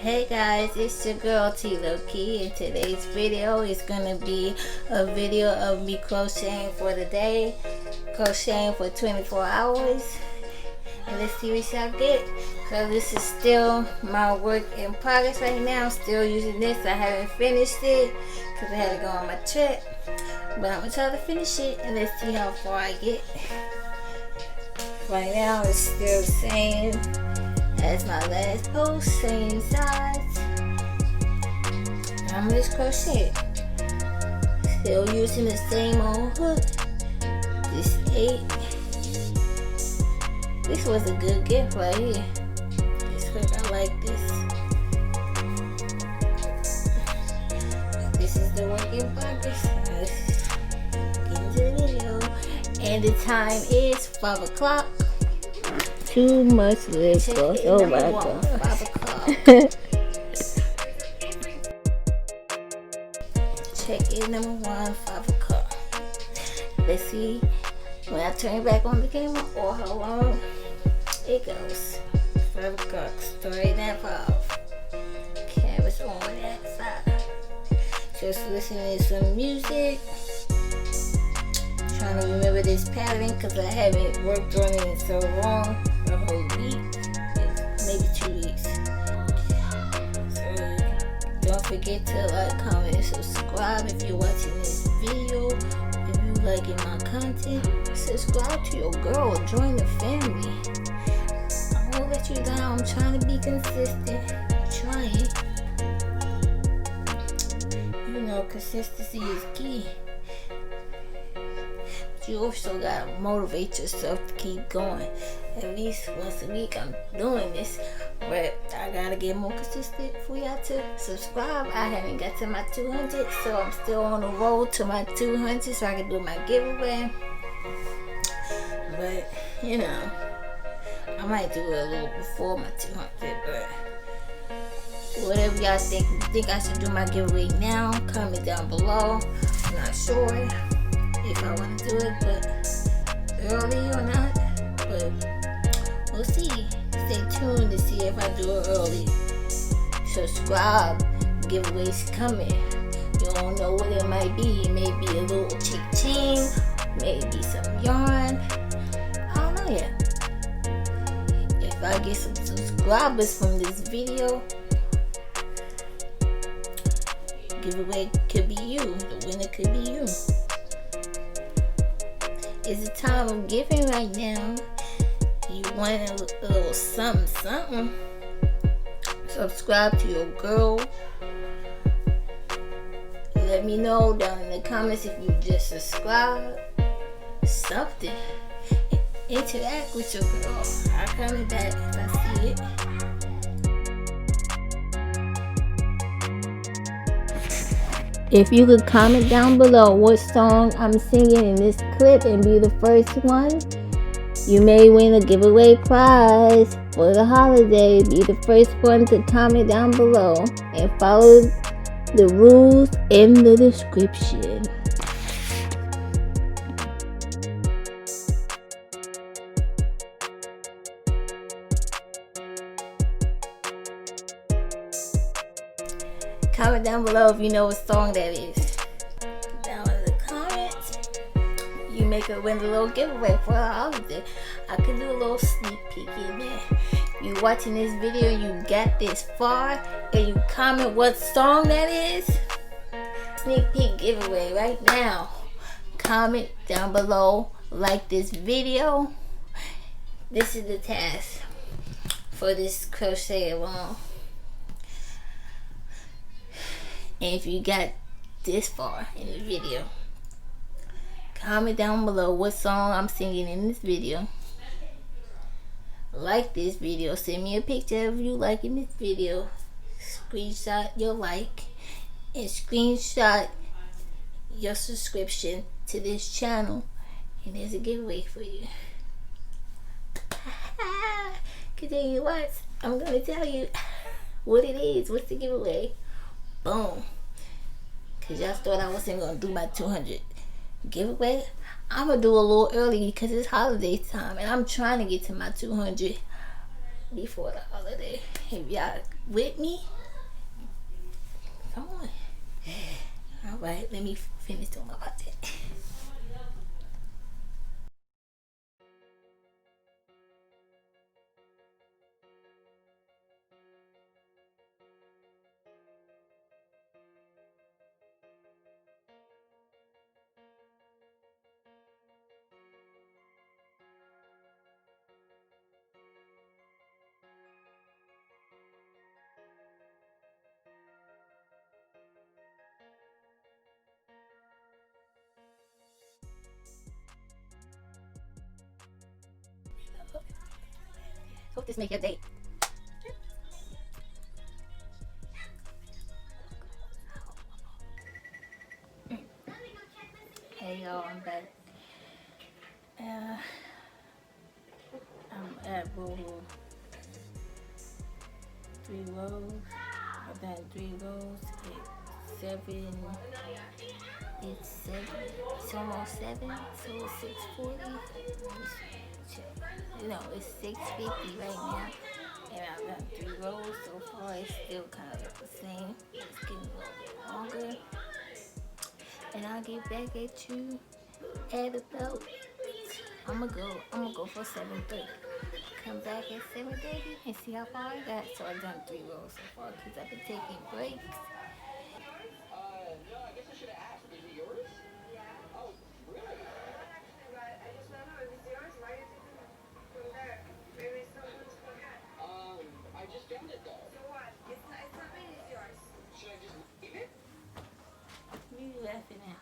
Hey guys, it's your girl T Low-Key, and today's video is gonna be a video of me crocheting for the day, crocheting for 24 hours, and let's see what y'all get. So this is still my work in progress right now. I'm still using this. I haven't finished it because I had to go on my trip, but I'm gonna try to finish it and let's see how far I get. Right now it's still the same as my last post, same size. I'm just crochet. Still using the same old hook. This 8. This was a good gift right here. This hook, I like this. This is the work in progress. Let's get into the video. And the time is 5 o'clock. Too much liquor. Oh my god. 5 o'clock. Check in number 1, 5 o'clock. Let's see when I turn back on the camera or how long it goes. 5 o'clock. Starting at 5. Camera's on that side. Just listening to some music. Trying to remember this pattern because I haven't worked on it in so long. A whole week, maybe 2 weeks. So don't forget to like, comment, and subscribe if you're watching this video. If you liking my content, subscribe to your girl, join the family. I won't let you down. I'm trying to be consistent. I'm trying. You know, consistency is key. You also gotta motivate yourself to keep going. At least once a week I'm doing this, but I gotta get more consistent for y'all to subscribe. I haven't got to my 200, so I'm still on the road to my 200 so I can do my giveaway. But you know, I might do it a little before my 200, but whatever y'all think. If you think I should do my giveaway now, comment down below. I'm not sure if I want to do it, but early or not, but we'll see. Stay tuned to see if I do it early. Subscribe, giveaways coming. You don't know what it might be. It may be a little chick chain, maybe some yarn. I don't know yet. If I get some subscribers from this video, giveaway could be you. The winner could be you. It's a time of giving right now. You want a little something. Subscribe to your girl. Let me know down in the comments if you just subscribe. Something. Interact with your girl. I'll comment back if I see it. If you could comment down below what song I'm singing in this clip and be the first one, you may win a giveaway prize for the holiday. Be the first one to comment down below and follow the rules in the description. Comment down below if you know what song that is. Down in the comments, you make a win a little giveaway for the holiday. I could do a little sneak peek in there. You watching this video and you got this far and you comment what song that is. Sneak peek giveaway right now. Comment down below, like this video. This is the task for this crochet along. And if you got this far in the video, comment down below what song I'm singing in this video. Like this video. Send me a picture of you liking this video. Screenshot your like. And screenshot your subscription to this channel. And there's a giveaway for you. Continue what? I'm going to tell you what it is. What's the giveaway? Boom. Because y'all thought I wasn't going to do my 200 giveaway. I'm going to do a little early because it's holiday time. And I'm trying to get to my 200 before the holiday. If y'all with me, come on. All right, let me finish doing my project. Hope this make your day. Hey y'all, I'm back. I'm at row 3 rows. I've done 3 rows. It's 7. It's almost 7, so it's 6:40. No, it's 6:50 right now. And I've done 3 rows so far. It's still kind of the same. It's getting a little bit longer. And I'll get back at you at about, I'm gonna go for 7:30. Come back at 7:30 and see how far I got. So I've done 3 rows so far because I've been taking breaks. No, I guess I should have asked. Is it yours? Yeah. Oh, really? I just don't know. If it's yours, why did you from there? Maybe someone's forgot. I just found it though. So what? It's not mine, it's yours. Should I just leave it? What are you laughing at?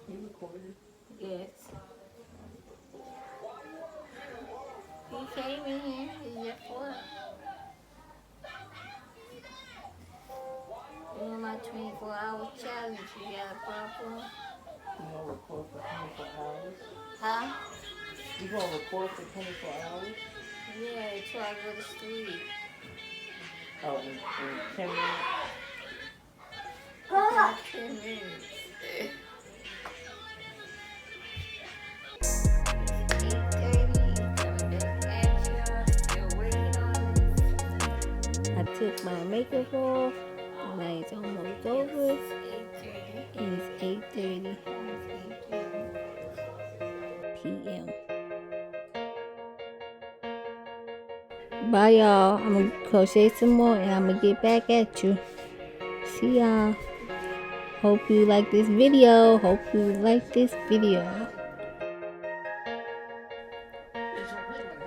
You recorded? Yes. You came in here. Is your fault? Doing my 24-hour challenge. You got a problem? You gonna record for 24 hours? Huh? You gonna record for 24 hours? Yeah, till I go to sleep. Oh, in 10 minutes? 10 minutes. 8:30, coming back at you. Still working on this. I took my makeup off. The night's almost over. It's 8:30 p.m. Bye y'all. I'm gonna crochet some more and I'm gonna get back at you. See y'all. Hope you like this video.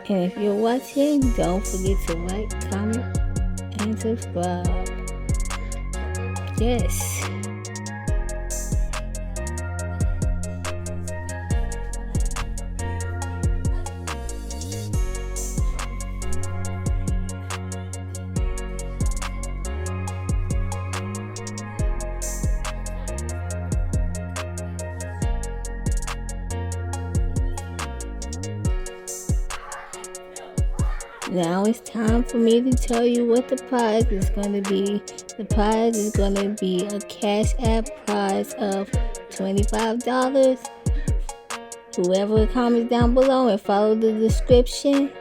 And if you're watching, don't forget to like, comment, and subscribe. Yes. Now it's time for me to tell you what the prize is going to be. The prize is going to be a Cash App prize of $25. Whoever comments down below and follow the description,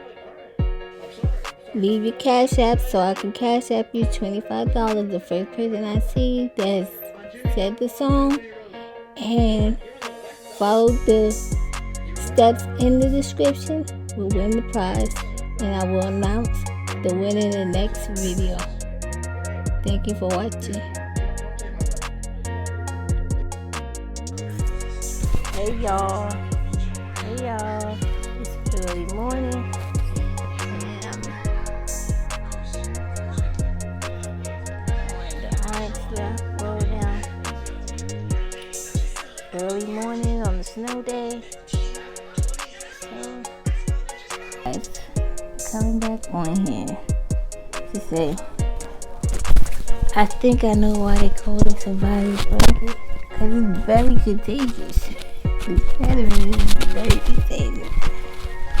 leave your Cash App so I can Cash App you $25. The first person I see that has said the song and follow the steps in the description will win the prize. And I will announce the winner in the next video. Thank you for watching. Hey y'all. It's early morning. And I'm on the orange left roll down. Early morning on the snow day. So, coming back on here to say, I think I know why they call it survivor's blanket, because it's very contagious. The venom is very contagious. I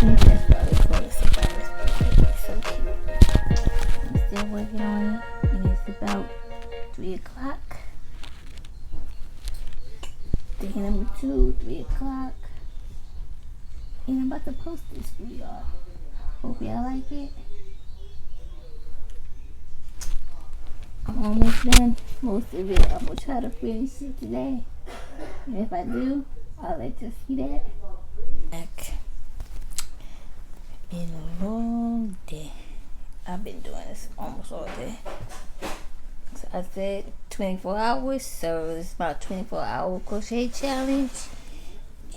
think that's why they call it survivor's blanket. It's so cute. I'm still working on it, and it's about 3 o'clock. Day number 2, 3 o'clock. And I'm about to post this for y'all. Hope y'all like it. almost done most of it. I'm gonna try to finish it today. And if I do, I'll let you see that. Back. Been a long day. I've been doing this almost all day. So I said 24 hours, so it's about 24-hour crochet challenge.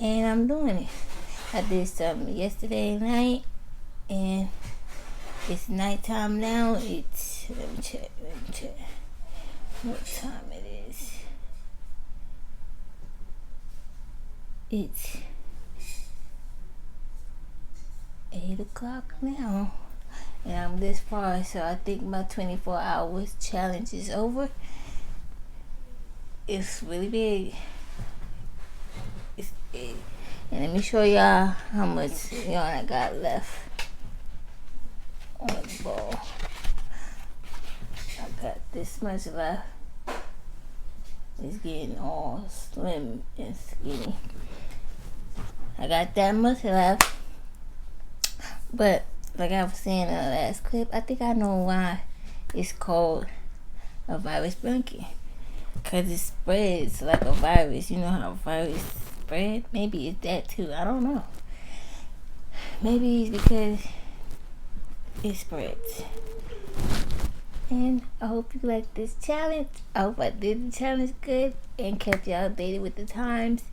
And I'm doing it. I did some yesterday night, and it's nighttime now. It's, let me check what time it is. It's 8 o'clock now, and I'm this far, so I think my 24 hours challenge is over. It's really big. It's big. And let me show y'all how much yarn I got left on the ball. I got this much left. It's getting all slim and skinny. I got that much left. But like I was saying in the last clip, I think I know why it's called a virus blanket. Because it spreads like a virus. You know how a virus spread? Maybe it's that too. I don't know. Maybe it's because it spreads. And I hope you like this challenge. I hope I did the challenge good and kept y'all updated with the times.